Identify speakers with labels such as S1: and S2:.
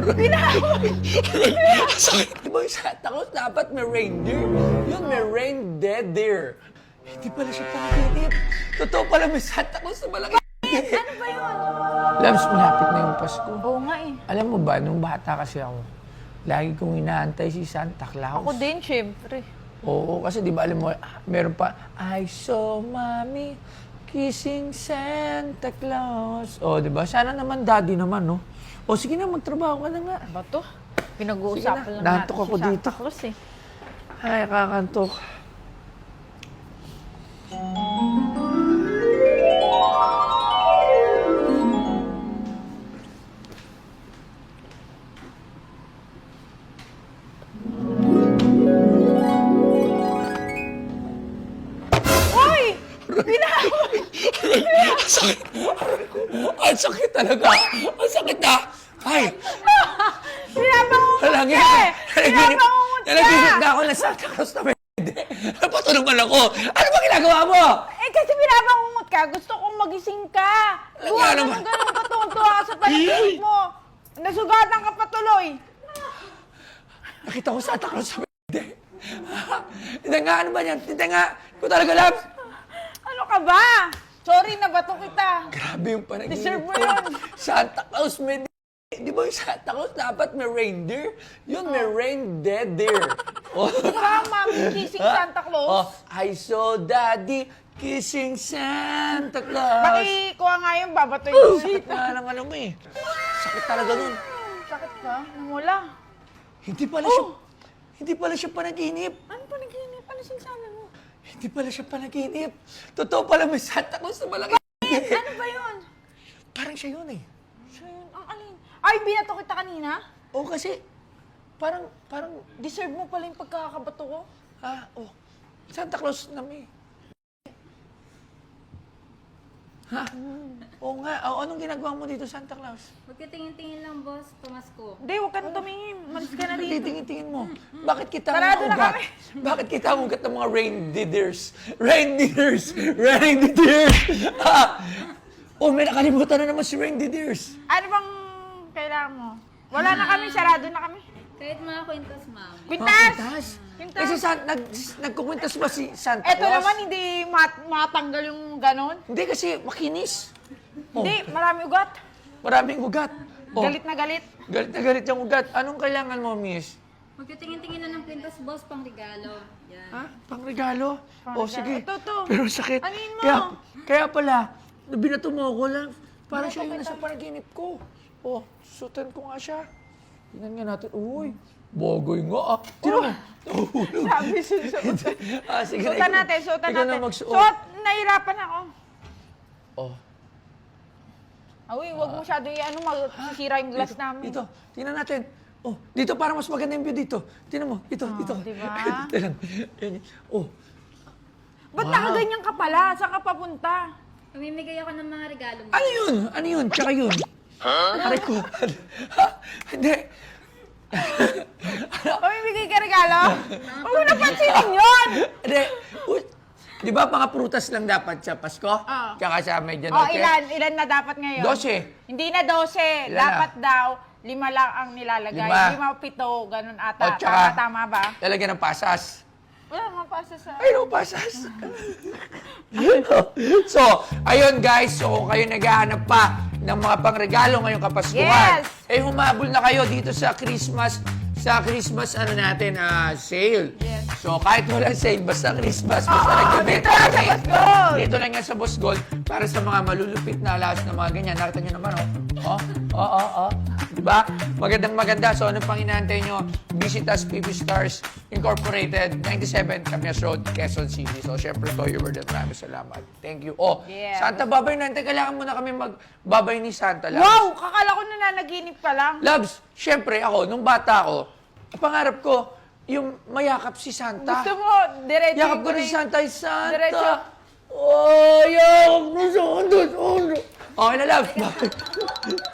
S1: Di ba yung Santa Claus dapat may reindeer? Yun, may reindeer. Hindi pala siya panaginip. Totoo pala may Santa Claus na malaki.
S2: Ano ba yun?
S1: Labs, malapit na yung Pasko.
S2: Oo nga eh.
S1: Alam mo ba, nung bata kasi ako, lagi kong inaantay si Santa Claus.
S2: Ako din, syempre.
S1: Oo, kasi di ba alam mo, meron pa, I saw mommy kissing Santa Claus. O, di ba? Sana naman daddy naman, no? O, sige na, magtrabaho ka na nga.
S2: Ba to? Pinag-uusapan
S1: Sige na,
S2: lang
S1: naantok
S2: natin
S1: ako
S2: si Santa
S1: dito.
S2: Claus eh.
S1: Ay, kakantok.
S2: Uy! Binawi!
S1: Sakit. Ang sakit talaga. Ang sakit na. Ay,
S2: Binabangungot
S1: halangin.
S2: ka eh! Binabangungot ka!
S1: Nalaginip na ako na Santa Claus na may hindi. Napatulungan ako. Ano ba ginagawa mo?
S2: Eh kasi binabangungot ka, gusto kong magising ka.
S1: Ano
S2: Gawa
S1: nga
S2: naman
S1: naman?
S2: ganun katuwa ka sa panaginip mo. Nasugatan ka pa tuloy.
S1: Nakita ko Santa Claus sa may hindi. Hindi nga, ano ba yan? Hindi nga. Ikaw talaga, Labs.
S2: Ano ka ba? Sorry na bato kita.
S1: Grabe yung panaginip.
S2: Deserve mo yun.
S1: Santa Claus may di ba yung Santa Claus dapat may reindeer? Yun, may reindeer. Oh.
S2: Diba, mami, kissing Santa Claus?
S1: Oh, I saw daddy kissing Santa Claus.
S2: Pakikuha nga yung babatoy ko.
S1: Sakit nga lang ano mo eh. Sakit talaga nun.
S2: Sakit ka? Namula.
S1: Hindi pala siya panaginip.
S2: Ano pa naginip? Ano sinasabi mo?
S1: Hindi pala siya panaginip. Totoo pala may Santa Claus na malaki.
S2: Ano ba yun?
S1: Parang siya yun eh.
S2: Siya yun. Ang alin? Ay, binato kita kanina?
S1: Oo kasi, parang,
S2: Deserve mo pala yung pagkakabato ko?
S1: Santa Claus na may. Ha? Oo nga. Oh, anong ginagawa mo dito, Santa Claus?
S3: Magkatingin-tingin lang, boss. Pamasko.
S2: Hindi, huwag ka na tumingin. Malis ka na dito.
S1: Tingin-tingin mo. Bakit kita
S2: Sarado
S1: mga
S2: na
S1: ugat?
S2: kami.
S1: Bakit kita ang ugat ng mga reindeers? Reindeers! Oh, may nakalimutan na naman si reindeers.
S2: Ano bang kailangan mo? Wala na kami, sarado na kami.
S3: Kahit mga kwentas, ma'am.
S2: Quintas! Quintas!
S1: Kasi nagkukwintas ba si Santa
S2: Eto
S1: Claus?
S2: naman, hindi matanggal yung ganon.
S1: Hindi kasi makinis. Oh,
S2: Hindi, marami ugat.
S1: maraming ugat. Oh,
S2: Galit na galit.
S1: Galit na galit yung ugat. Anong kailangan mo, miss?
S3: Magkatingin-tingin na ng kwentas, boss, pang regalo. Yan.
S1: Ha? Pangregalo? Oh,
S2: Pangregalo.
S1: sige.
S2: Ito.
S1: Pero sakit.
S2: Anin mo?
S1: Kaya pala, binato mo ako lang. Parang
S2: Binato
S1: siya yun
S2: kita.
S1: sa panaginip ko. Oh, sutan ko nga siya. Tingnan nga natin. Uy, bagoy nga ah. Tingnan mo. Nahulog.
S2: Sabi, susuot.
S1: Sige
S2: Suotan
S1: ikaw-
S2: natin, suotan
S1: ikaw
S2: natin.
S1: na magsuot.
S2: Suot, nahirapan ako.
S1: Oh.
S2: Uy, huwag mo masyado ano, masisira yung glass namin.
S1: Dito, tingnan natin. Oh, dito para mas maganda yung view dito. Tingnan mo, dito.
S2: diba?
S1: Dito lang. Yan. Oh,
S2: Ba't nakaganyan ka pala? Saan ka papunta?
S3: Pamimigay ako ng mga regalo mo.
S1: ano yun? Ano yun? Tsaka yun. Aray ko. Ha? Hindi.
S2: Pamimigay ka regalo? Huwag mo napansinin yun!
S1: Hindi. Uy, di ba mga prutas lang dapat sa Pasko?
S2: Oo.
S1: Tsaka sa medianoche?
S2: Oh, ilan na dapat ngayon?
S1: 12.
S2: Hindi na 12.
S1: Ilan na?
S2: Dapat daw, 5 lang ang nilalagay.
S1: 5.
S2: 5, 7, ganun
S1: O,
S2: ata.
S1: tsaka-
S2: Tama ba?
S1: Lalagyan ng pasas.
S2: Wala mga pasa sa...
S1: Ay, no, pasas. So, ayun guys. So, kung kayo naghahanap pa ng mga pangregalo ngayong Kapaskuhan,
S2: Yes!
S1: eh humabol na kayo dito sa Christmas ano natin, sale.
S2: Yes.
S1: So, kahit walang sale, basta Christmas, basta nagbibenta
S2: dito lang sa
S1: kami.
S2: Boss Gold!
S1: Dito lang yan sa Boss Gold para sa mga malulupit na alas na mga ganyan. Nakita nyo naman, oh. Diba? Maganda. So, ano pang inaantay nyo? Visit us, PB Stars Incorporated, 97 Camias Road, Quezon City. So, syempre, Toyo World, maraming salamat. Thank you. Oh,
S2: Yeah.
S1: Santa Babay natin. Kailangan muna kami magbabay ni Santa, Labs.
S2: Wow! Kakala ko na nanaginip ka lang.
S1: Labs, syempre ako, nung bata ako, pangarap ko, yung mayakap si Santa.
S2: Gusto mo, diretso.
S1: Yakap ko rin si Santa. Santa.
S2: Diretso.
S1: Oh, yakap ko si Santa. Okay na, Labs. Bye.